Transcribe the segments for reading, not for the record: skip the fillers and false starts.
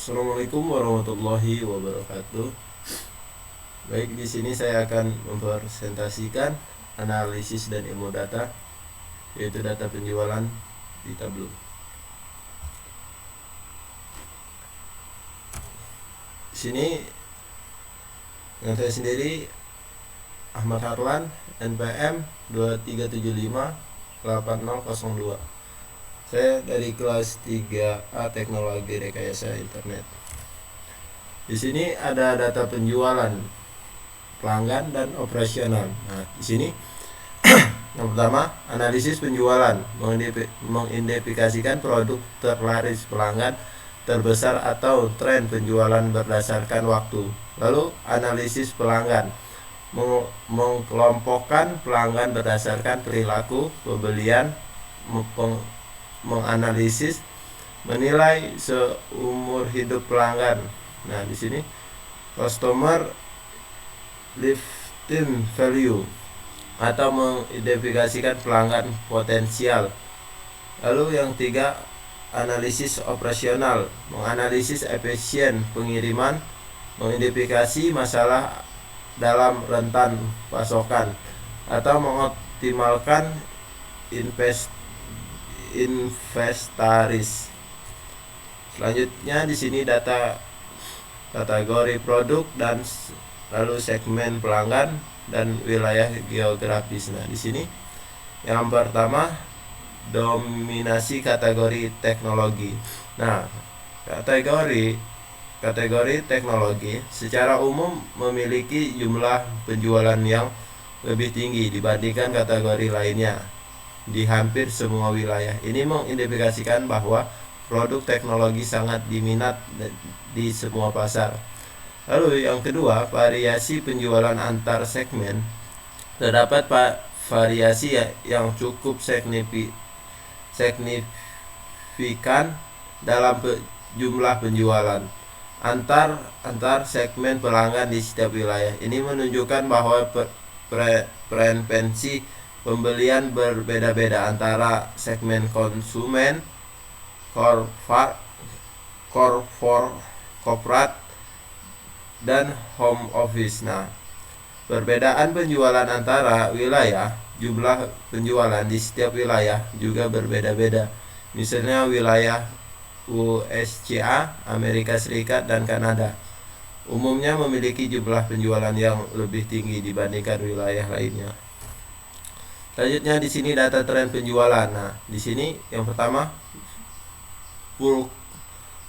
Assalamualaikum warahmatullahi wabarakatuh. Baik, di sini saya akan mempresentasikan analisis dan ilmu data, yaitu data penjualan di Tableau. Di sini dengan saya sendiri, Ahmad Harlan, NPM 23758002. Saya dari kelas 3A Teknologi Rekayasa Internet. Di sini ada data penjualan, pelanggan, dan operasional. Nah, di sini yang pertama, analisis penjualan, mengidentifikasikan produk terlaris, pelanggan terbesar atau tren penjualan berdasarkan waktu. Lalu analisis pelanggan, mengkelompokkan pelanggan berdasarkan perilaku pembelian, menganalisis, menilai seumur hidup pelanggan. Nah, di sini customer lifetime value atau mengidentifikasikan pelanggan potensial. Lalu yang tiga, analisis operasional, menganalisis efisien pengiriman, mengidentifikasi masalah dalam rentan pasokan atau mengoptimalkan inventaris. Selanjutnya di sini data kategori produk dan lalu segmen pelanggan dan wilayah geografis. Nah, di sini yang pertama, dominasi kategori teknologi. Nah, kategori teknologi secara umum memiliki jumlah penjualan yang lebih tinggi dibandingkan kategori lainnya di hampir semua wilayah. Ini mengindikasikan bahwa produk teknologi sangat diminat di semua pasar. Lalu yang kedua, variasi penjualan antar segmen. Terdapat variasi yang cukup signifikan dalam jumlah penjualan antar segmen pelanggan di setiap wilayah. Ini menunjukkan bahwa preferensi pembelian berbeda-beda antara segmen konsumen, korporat, dan home office. Nah, perbedaan penjualan antara wilayah, jumlah penjualan di setiap wilayah juga berbeda-beda. Misalnya wilayah USCA, Amerika Serikat, dan Kanada umumnya memiliki jumlah penjualan yang lebih tinggi dibandingkan wilayah lainnya. Selanjutnya di sini data tren penjualan. Nah, di sini yang pertama,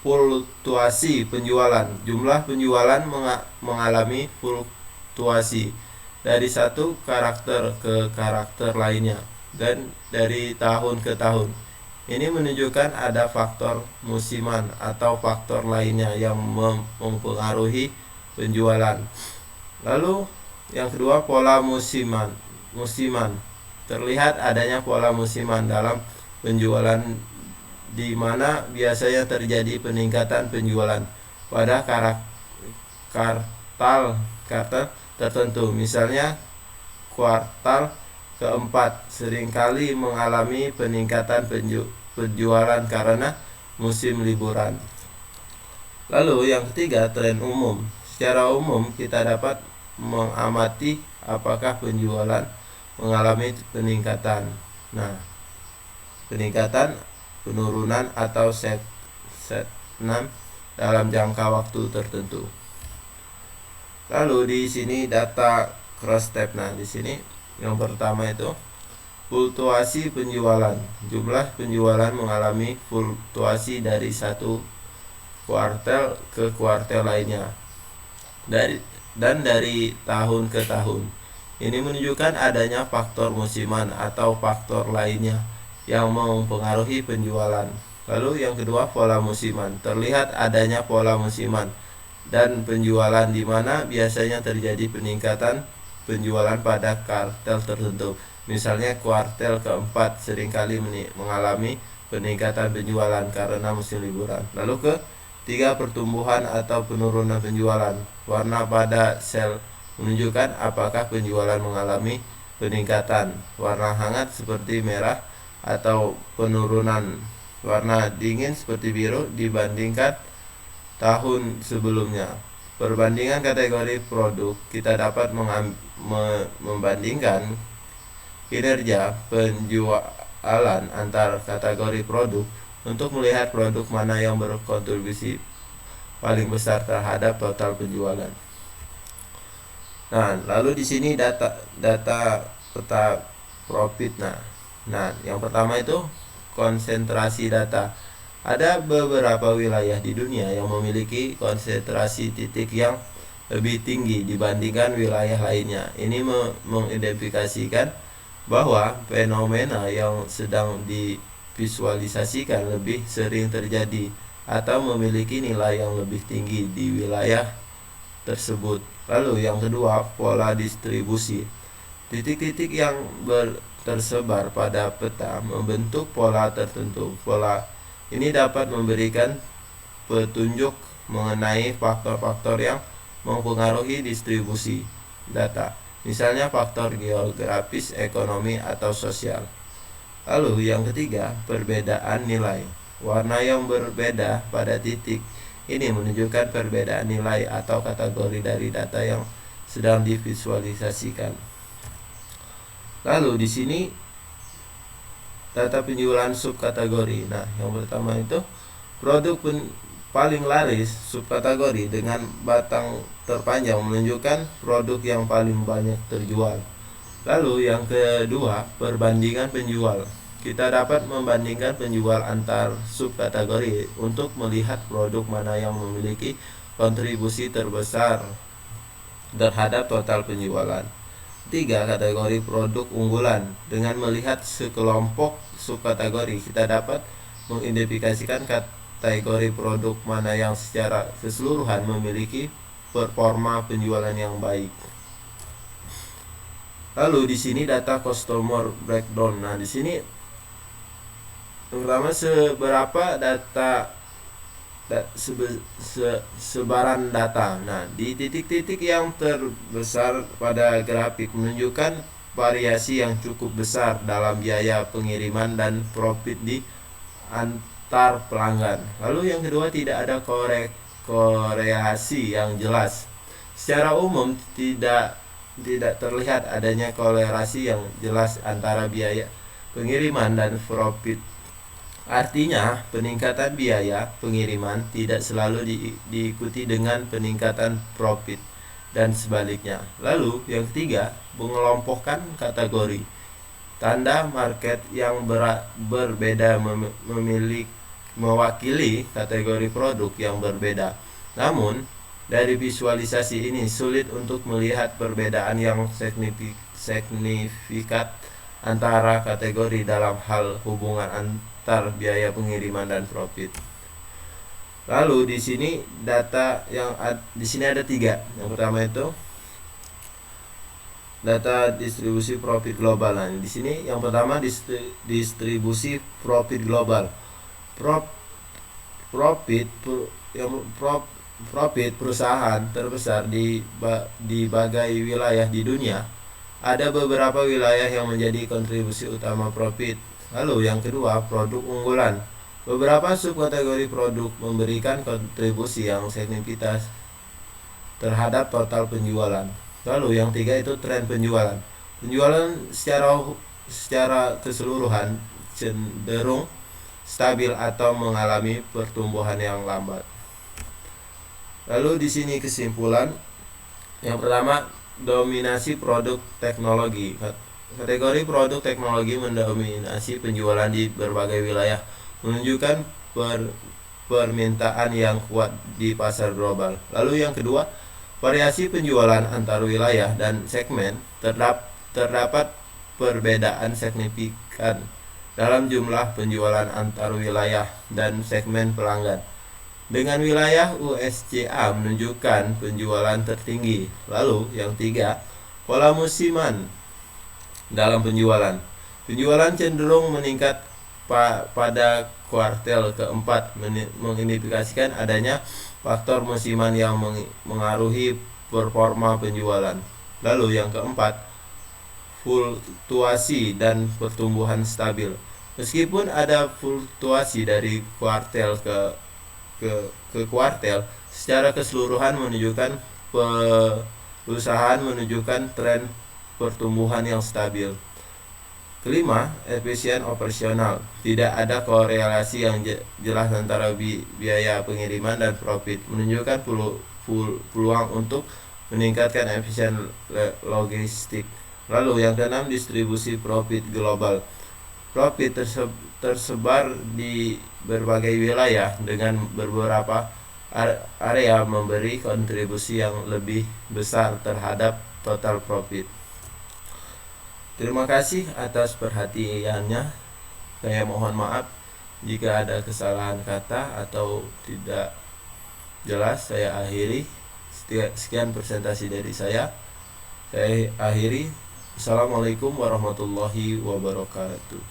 fluktuasi penjualan. Jumlah penjualan mengalami fluktuasi dari satu karakter ke karakter lainnya dan dari tahun ke tahun. Ini menunjukkan ada faktor musiman atau faktor lainnya yang mempengaruhi penjualan. Lalu yang kedua, pola musiman. Terlihat adanya pola musiman dalam penjualan di mana biasanya terjadi peningkatan penjualan pada kuartal tertentu. Misalnya kuartal keempat seringkali mengalami peningkatan penjualan karena musim liburan. Lalu yang ketiga, tren umum. Secara umum kita dapat mengamati apakah penjualan mengalami peningkatan. Nah, peningkatan, penurunan, atau stagnan dalam jangka waktu tertentu. Lalu di sini data cross tab. Nah, di sini yang pertama itu fluktuasi penjualan. Jumlah penjualan mengalami fluktuasi dari satu kuartal ke kuartal lainnya dan dari tahun ke tahun. Ini menunjukkan adanya faktor musiman atau faktor lainnya yang mempengaruhi penjualan. Lalu yang kedua, pola musiman. Terlihat adanya pola musiman dan penjualan di mana biasanya terjadi peningkatan penjualan pada kuartal tertentu. Misalnya kuartal keempat seringkali mengalami peningkatan penjualan karena musim liburan. Lalu ketiga, pertumbuhan atau penurunan penjualan. Warna pada sel menunjukkan apakah penjualan mengalami peningkatan. Warna hangat seperti merah atau penurunan. Warna dingin seperti biru dibandingkan tahun sebelumnya. Perbandingan kategori produk, kita dapat membandingkan kinerja penjualan antar kategori produk untuk melihat produk mana yang berkontribusi paling besar terhadap total penjualan. Nah, lalu di sini data peta profit. Nah, yang pertama itu konsentrasi data. Ada beberapa wilayah di dunia yang memiliki konsentrasi titik yang lebih tinggi dibandingkan wilayah lainnya. Ini mengidentifikasikan bahwa fenomena yang sedang divisualisasikan lebih sering terjadi atau memiliki nilai yang lebih tinggi di wilayah tersebut. Lalu yang kedua, pola distribusi. Titik-titik yang tersebar pada peta membentuk pola tertentu. Pola ini dapat memberikan petunjuk mengenai faktor-faktor yang mempengaruhi distribusi data, misalnya faktor geografis, ekonomi, atau sosial. Lalu yang ketiga, perbedaan nilai. Warna yang berbeda pada titik ini menunjukkan perbedaan nilai atau kategori dari data yang sedang divisualisasikan. Lalu di sini data penjualan subkategori. Nah, yang pertama itu produk paling laris subkategori dengan batang terpanjang menunjukkan produk yang paling banyak terjual. Lalu yang kedua, perbandingan penjual. Kita dapat membandingkan penjual antar subkategori untuk melihat produk mana yang memiliki kontribusi terbesar terhadap total penjualan. 3. Kategori produk unggulan. Dengan melihat sekelompok subkategori, kita dapat mengidentifikasikan kategori produk mana yang secara keseluruhan memiliki performa penjualan yang baik. Lalu di sini data customer breakdown. Nah, di sini pertama seberapa sebaran data. Nah, di titik-titik yang terbesar pada grafik menunjukkan variasi yang cukup besar dalam biaya pengiriman dan profit di antar pelanggan. Lalu yang kedua, tidak ada korelasi yang jelas. Secara umum tidak terlihat adanya korelasi yang jelas antara biaya pengiriman dan profit. Artinya, peningkatan biaya pengiriman tidak selalu diikuti dengan peningkatan profit dan sebaliknya. Lalu, yang ketiga, mengelompokkan kategori. Tanda market yang berbeda mewakili kategori produk yang berbeda. Namun, dari visualisasi ini sulit untuk melihat perbedaan yang signifikan antara kategori dalam hal hubungan antar biaya pengiriman dan profit. Lalu di sini data yang di sini ada 3. Yang pertama itu data distribusi profit global. Nah, di sini yang pertama distribusi profit global. Profit perusahaan terbesar di berbagai wilayah di dunia. Ada beberapa wilayah yang menjadi kontribusi utama profit. Lalu yang kedua, produk unggulan. Beberapa subkategori produk memberikan kontribusi yang signifikan terhadap total penjualan. Lalu yang 3 itu tren penjualan. Penjualan secara keseluruhan cenderung stabil atau mengalami pertumbuhan yang lambat. Lalu di sini kesimpulan. Yang pertama, dominasi produk teknologi. Kategori produk teknologi mendominasi penjualan di berbagai wilayah, menunjukkan permintaan yang kuat di pasar global. Lalu yang kedua, variasi penjualan antar wilayah dan segmen. Terdapat perbedaan signifikan dalam jumlah penjualan antar wilayah dan segmen pelanggan. Dengan wilayah USCA menunjukkan penjualan tertinggi. Lalu yang 3, pola musiman dalam penjualan. Penjualan cenderung meningkat pada kuartal keempat, mengindikasikan adanya faktor musiman yang mengaruhi performa penjualan. Lalu yang keempat, fluktuasi dan pertumbuhan stabil. Meskipun ada fluktuasi dari kuartal ke ke kuartal secara keseluruhan menunjukkan perusahaan menunjukkan tren pertumbuhan yang stabil. Kelima, efisien operasional. Tidak ada korelasi yang jelas antara biaya pengiriman dan profit, menunjukkan peluang untuk meningkatkan efisien logistik. Lalu yang keenam, distribusi profit global. Profit tersebar di berbagai wilayah dengan beberapa area memberi kontribusi yang lebih besar terhadap total profit. Terima kasih atas perhatiannya. Saya mohon maaf jika ada kesalahan kata atau tidak jelas. Saya akhiri. Sekian presentasi dari saya. Saya akhiri. Assalamualaikum warahmatullahi wabarakatuh.